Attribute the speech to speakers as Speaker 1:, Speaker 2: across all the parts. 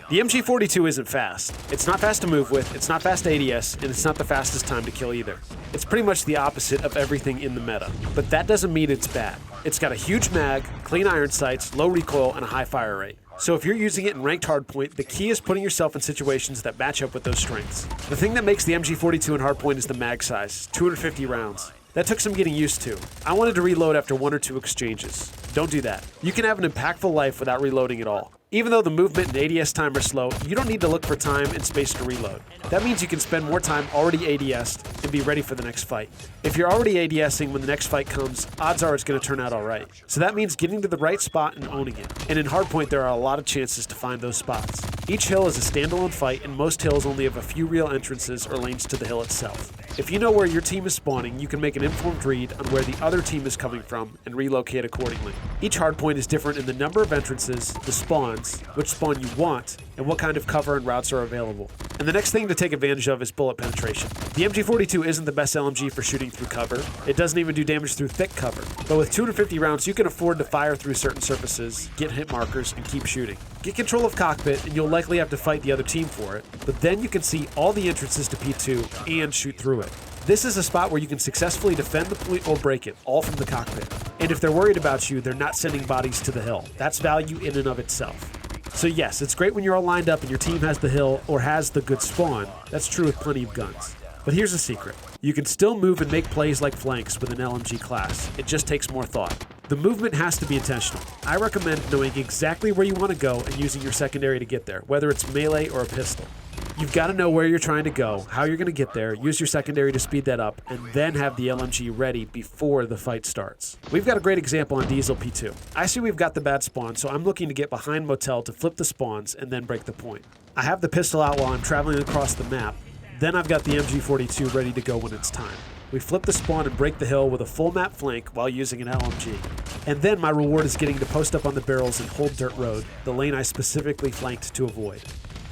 Speaker 1: The MG42 isn't fast. It's not fast to move with, it's not fast to ADS, and it's not the fastest time to kill either. It's pretty much the opposite of everything in the meta. But that doesn't mean it's bad. It's got a huge mag, clean iron sights, low recoil, and a high fire rate. So if you're using it in ranked hardpoint, the key is putting yourself in situations that match up with those strengths. The thing that makes the MG42 in hardpoint is the mag size, 250 rounds. That took some getting used to. I wanted to reload after 1 or 2 exchanges. Don't do that. You can have an impactful life without reloading at all. Even though the movement and ADS time are slow, you don't need to look for time and space to reload. That means you can spend more time already ADS'd and be ready for the next fight. If you're already ADSing when the next fight comes, odds are it's going to turn out alright. So that means getting to the right spot and owning it. And in hardpoint there are a lot of chances to find those spots. Each hill is a standalone fight, and most hills only have a few real entrances or lanes to the hill itself. If you know where your team is spawning, you can make an informed read on where the other team is coming from and relocate accordingly. Each hardpoint is different in the number of entrances, the spawns, which spawn you want, and what kind of cover and routes are available. And the next thing to take advantage of is bullet penetration. The MG42 isn't the best LMG for shooting through cover. It doesn't even do damage through thick cover. But with 250 rounds, you can afford to fire through certain surfaces, get hit markers, and keep shooting. Get control of cockpit, and you'll likely have to fight the other team for it, but then you can see all the entrances to P2 and shoot through it. This is a spot where you can successfully defend the point or break it, all from the cockpit. And if they're worried about you, they're not sending bodies to the hill. That's value in and of itself. So yes, it's great when you're all lined up and your team has the hill or has the good spawn. That's true with plenty of guns. But here's a secret. You can still move and make plays like flanks with an LMG class. It just takes more thought. The movement has to be intentional. I recommend knowing exactly where you want to go and using your secondary to get there, whether it's melee or a pistol. You've got to know where you're trying to go, how you're going to get there, use your secondary to speed that up, and then have the LMG ready before the fight starts. We've got a great example on Diesel P2. I see we've got the bad spawn, so I'm looking to get behind Motel to flip the spawns and then break the point. I have the pistol out while I'm traveling across the map, then I've got the MG42 ready to go when it's time. We flip the spawn and break the hill with a full map flank while using an LMG. And then my reward is getting to post up on the barrels and hold dirt road, the lane I specifically flanked to avoid.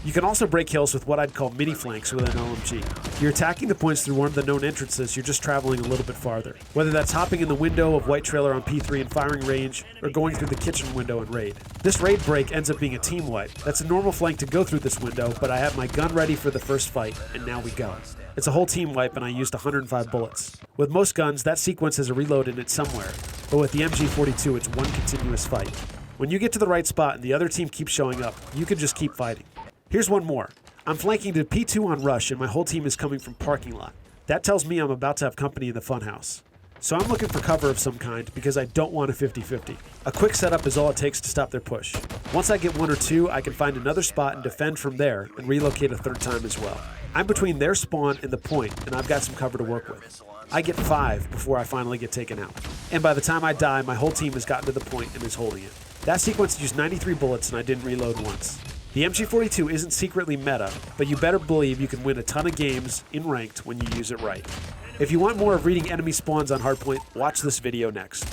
Speaker 1: You can also break hills with what I'd call mini flanks with an LMG. You're attacking the points through one of the known entrances, you're just traveling a little bit farther. Whether that's hopping in the window of White Trailer on P3 and firing range, or going through the kitchen window and raid. This raid break ends up being a team wipe. That's a normal flank to go through this window, but I have my gun ready for the first fight, and now we go. It's a whole team wipe and I used 105 bullets. With most guns, that sequence has a reload in it somewhere, but with the MG42 it's one continuous fight. When you get to the right spot and the other team keeps showing up, you can just keep fighting. Here's one more. I'm flanking to P2 on rush and my whole team is coming from parking lot. That tells me I'm about to have company in the Funhouse. So I'm looking for cover of some kind because I don't want a 50-50. A quick setup is all it takes to stop their push. Once I get 1 or 2, I can find another spot and defend from there and relocate a third time as well. I'm between their spawn and the point and I've got some cover to work with. I get 5 before I finally get taken out. And by the time I die, my whole team has gotten to the point and is holding it. That sequence used 93 bullets and I didn't reload once. The MG42 isn't secretly meta, but you better believe you can win a ton of games in ranked when you use it right. If you want more of reading enemy spawns on Hardpoint, watch this video next.